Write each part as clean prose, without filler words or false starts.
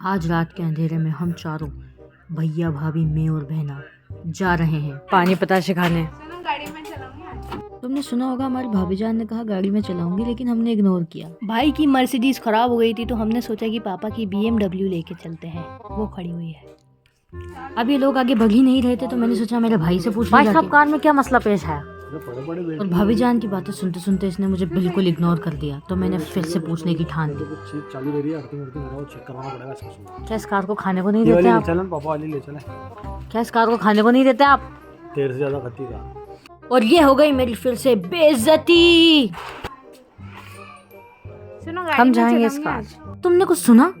आज रात के अंधेरे में हम चारों, भैया भाभी मैं और बहना, जा रहे हैं पानी पताशे खाने। गाड़ी में चलाऊंगी आज। तुमने सुना होगा हमारी भाभी जान ने कहा गाड़ी में चलाऊंगी, लेकिन हमने इग्नोर किया। भाई की मर्सिडीज खराब हो गई थी तो हमने सोचा कि पापा की BMW लेके चलते हैं, वो खड़ी हुई है। अब ये लोग आगे बढ़ ही नहीं रहे थे तो मैंने सोचा मेरे भाई से पूछ भाई साहब कार में क्या मसला पेश है। और भाभी जान की बातें सुनते सुनते इसने मुझे बिल्कुल इग्नोर कर दिया, तो मैंने फिर से पूछने की ठान ली। क्या इस कार को खाने को नहीं देते आप? क्या इस कार को खाने को नहीं देते आप? तेरे से ज्यादा खत्ती था। और ये हो गई मेरी फिर से बेइज्जती। सुनो गाड़ी हम में जाएंगे चलाऊंगी इसका आज। आज। तुमने कुछ सुना?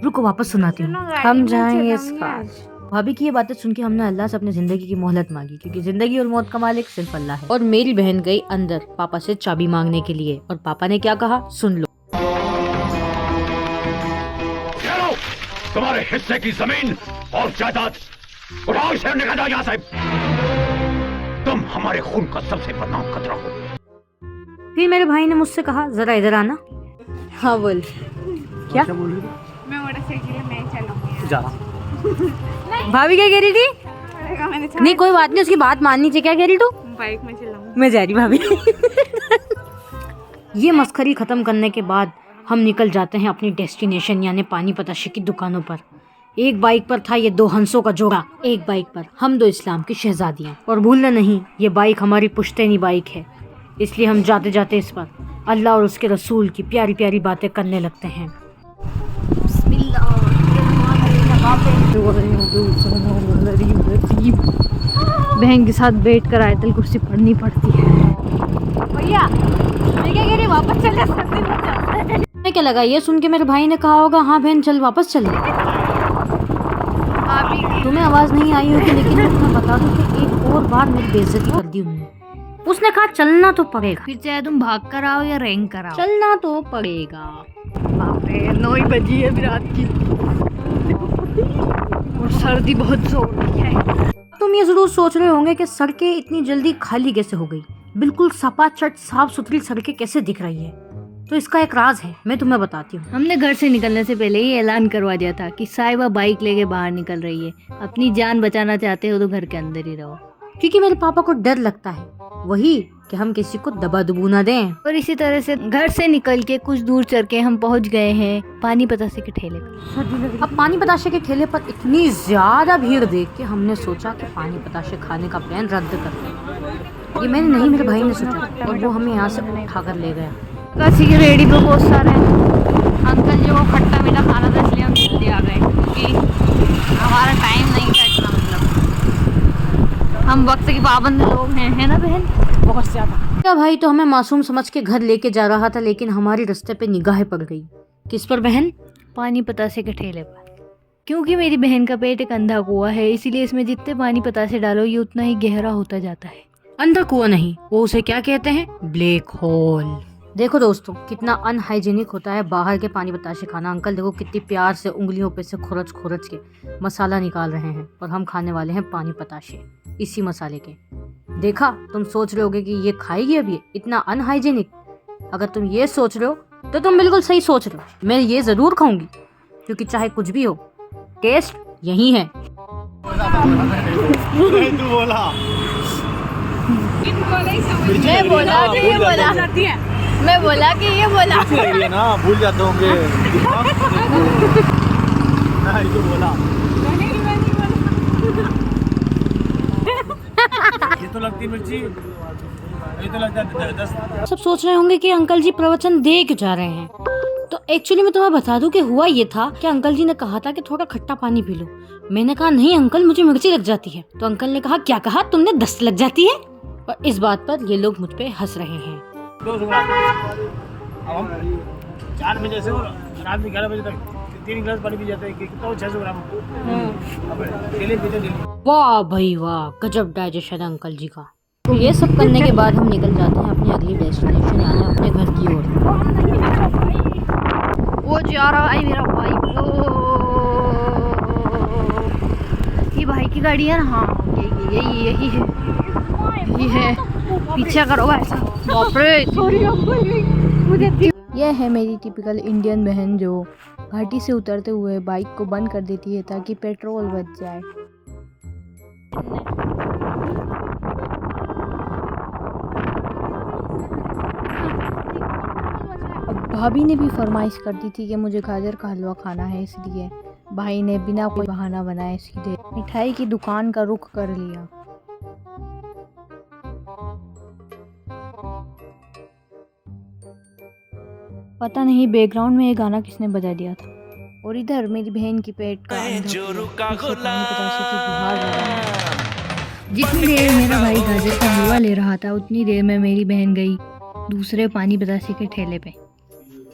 रुको वापस सुनाती हूँ। सुनो गाड़ी हम में जाएंगे चलाऊंगी इसका आज। आज। भाभी की ये बातें सुन के हमने अल्लाह से अपनी जिंदगी की मोहलत मांगी, क्योंकि जिंदगी और मौत का मालिक सिर्फ अल्लाह है। और मेरी बहन गई अंदर पापा से चाबी मांगने के लिए, और पापा ने क्या कहा सुन लो। चलो, तुम्हारे हिस्से की जमीन और जायदाद उठाओ, इसे निकाल दो यहाँ से। तुम हमारे खून का सबसे बदनाम खतरा हो। फिर मेरे भाई ने मुझसे कहा जरा इधर आना। हाँ बोल। क्या बोल रही मैं मोटरसाइकिल में चलाऊंगी थी? जा रहा। भाभी क्या कह रही थी? मैंने नहीं कोई बात नहीं, उसकी बात माननी चाहिए। क्या कह रही तू? बाइक में चलाऊंगी। मैं जा रही भाभी। ये मस्खरी खत्म करने के बाद हम निकल जाते हैं अपनी डेस्टिनेशन यानी पानी पताशे की दुकानों पर। एक बाइक पर था ये दो हंसों का जोड़ा, एक बाइक पर हम दो इस्लाम की शहजादियां। और भूलना नहीं, ये बाइक हमारी पुश्तैनी बाइक है, इसलिए हम जाते जाते इस पर अल्लाह और उसके रसूल की प्यारी प्यारी बातें करने लगते हैं। बहन के साथ बैठ कर आयतल कुर्सी पढ़नी पड़ती है। भैया मैं क्या कह रही, वापस चले सकते हैं। मैं क्या लगा ये सुन के मेरे भाई ने कहा होगा हाँ बहन चल वापस चले। तुम्हें आवाज नहीं आई होगी, लेकिन मैं बता दूं कि एक और बार मेरी बेइज्जती कर दी उन्होंने। उसने कहा चलना तो पड़ेगा, फिर चाहे तुम भाग कर आओ या रैंक कराओ, चलना तो पड़ेगा। बाप रे 9 ही बजी है रात की और सर्दी बहुत जोर की है। तुम ये जरूर सोच रहे होंगे कि सड़कें इतनी जल्दी खाली कैसे हो गई, बिल्कुल सपाचट साफ सुथरी सड़कें कैसे दिख रही है। तो इसका एक राज है, मैं तुम्हें बताती हूँ। हमने घर से निकलने से पहले ही ऐलान करवा दिया था कि साहिबा बाइक लेके बाहर निकल रही है, अपनी जान बचाना चाहते हो तो घर के अंदर ही रहो। क्योंकि मेरे पापा को डर लगता है वही कि हम किसी को दबा दुबू ना दें। और इसी तरह से घर से निकल के कुछ दूर चल के हम पहुंच गए हैं पानी पतासे के ठेले पर। अब पानी पताशे के ठेले पर इतनी ज्यादा भीड़ देख के हमने सोचा कि पानी पताशे खाने का प्लान रद्द कर दें। ये मैंने नहीं, मेरे भाई ने सोचा, और वो हमें यहाँ से उठा कर ले गया। काशी की रेडी पे बहुत सारे अंकल जी को खट्टा मीठा खाना था, इसलिए हम जल्दी आ गए क्योंकि हमारा टाइम नहीं था इतना, मतलब हम वक्त के पाबंद लोग हैं, है ना बहन? बहुत ज्यादा। मेरा भाई तो हमें मासूम समझ के घर लेके जा रहा था, लेकिन हमारी रास्ते पे निगाहें पड़ गई। किस पर बहन? पानी पतासे के ठेले पर। क्योंकि मेरी बहन का पेट एक अंधा कुआं है, इसीलिए इसमें जितने पानी पतासे डालो ये उतना ही गहरा होता जाता है। अंधा कुआं नहीं, वो उसे क्या कहते हैं? Black hole. देखो दोस्तों कितना अनहाइजीनिक होता है बाहर के पानी बताशे खाना। अंकल देखो कितनी प्यार से उंगलियों पे से खुरच खुरच के मसाला निकाल रहे हैं, और हम खाने वाले हैं पानी पताशे इसी मसाले के। देखा, तुम सोच रहे होगे कि ये खाएगी अभी, इतना अनहाइजीनिक। अगर तुम ये सोच रहे हो तो तुम बिल्कुल सही सोच रहे हो। मैं ये जरूर खाऊंगी, क्योंकि चाहे कुछ भी हो टेस्ट यही है। तू बोला मैं बोला कि ये बोला, मैं बोला कि ये बोला ना, भूल जाते होंगे। हाँ, ये तो बोला। ये तो लगती मिर्ची, ये तो लगता है 10। सब सोच रहे होंगे कि अंकल जी प्रवचन दे क्यों जा रहे हैं। तो एक्चुअली मैं तुम्हें बता दूं कि हुआ ये था कि अंकल जी ने कहा था कि थोड़ा खट्टा पानी पी लो। मैंने कहा नहीं अंकल मुझे मिर्ची लग जाती है। तो अंकल ने कहा क्या कहा तुमने, 10 लग जाती है? और इस बात पर ये लोग मुझ पे हंस रहे हैं। अब हम 4 बजे से रात में 11 बजे तक 3 गिलास पानी पी जाते हैं, कितना 600 ग्राम। अब डेली पीते डेली। वाह भाई वाह, गजब डाइजेशन अंकल जी का। तो ये सब करने के बाद हम निकल जाते हैं अपनी अगली डेस्टिनेशन यानी अपने घर की ओर। वो जा रहा है मेरा भाई, ये भाई की गाड़ी है ना? हाँ यही है, पीछे करो ऐसा। बाप रे, यह है मेरी टिपिकल इंडियन बहन जो घाटी से उतरते हुए बाइक को बंद कर देती है ताकि पेट्रोल बच जाए। अब भाभी ने भी फरमाइश कर दी थी कि मुझे गाजर का हलवा खाना है, इसलिए भाई ने बिना कोई बहाना बनाए सीधे मिठाई की दुकान का रुख कर लिया। पता नहीं बैकग्राउंड में ये गाना किसने बजा दिया था। और इधर मेरी बहन की पेट का जितनी देर मेरा भाई गाजर का हलवा ले रहा था उतनी देर में मेरी बहन गई दूसरे पानी बतासे के ठेले पे।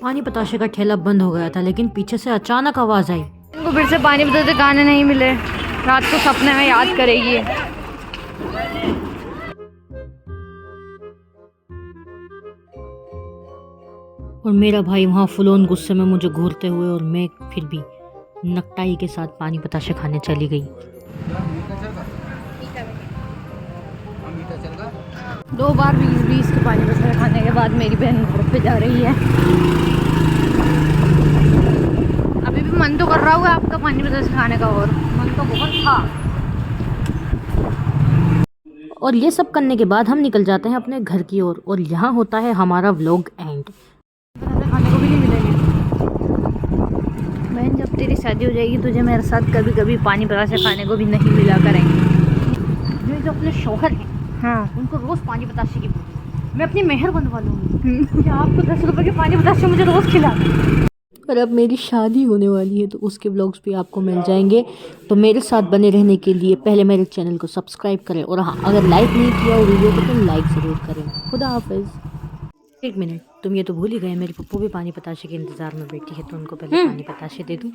पानी बताशे का ठेला बंद हो गया था, लेकिन पीछे से अचानक आवाज आई। इनको फिर से पानी बताते गाने नहीं मिले, रात को सपने में याद करेगी। और मेरा भाई वहाँ फुलोन गुस्से में मुझे घूरते हुए, और मैं फिर भी नकटाई के साथ पानी बताशे खाने चली गई। 2 बार 20-20 के पानी बताशे खाने के बाद मेरी बहन घर पे जा रही है। अभी भी मन तो कर रहा होगा आपका पानी बताशे खाने का, और मन तो बहुत था। और ये सब करने के बाद हम निकल जाते हैं अपने घर की ओर, और यहाँ होता है हमारा व्लॉग एंड। खाने को भी नहीं मिलेंगे। बहन, जब तेरी शादी हो जाएगी तुझे मेरे साथ कभी कभी पानी बताशे खाने को भी नहीं मिला करेंगे। जो अपने शौहर हैं, हाँ, उनको रोज पानी बताशे की मैं अपनी मेहर बनवा लूँगी कि आपको 10 रुपए के पानी बताशे मुझे रोज खिला। और अब मेरी शादी होने वाली है तो उसके व्लॉग्स भी आपको मिल जाएंगे। तो मेरे साथ बने रहने के लिए पहले मेरे चैनल को सब्सक्राइब करें, और हाँ, अगर लाइक नहीं किया हो वीडियो को तो लाइक ज़रूर करें। खुदा हाफिज़। 1 मिनट, तुम ये तो भूल ही गए, मेरी पप्पू भी पानी बताशे के इंतज़ार में बैठी है, तो उनको पहले पानी बताशे दे दूँ।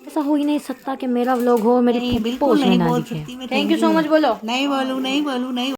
ऐसा हो ही नहीं सकता कि मेरा व्लॉग हो मेरे पप्पू उसमें ना दिखे। थैंक यू सो मच बोलो। नहीं बोलूँ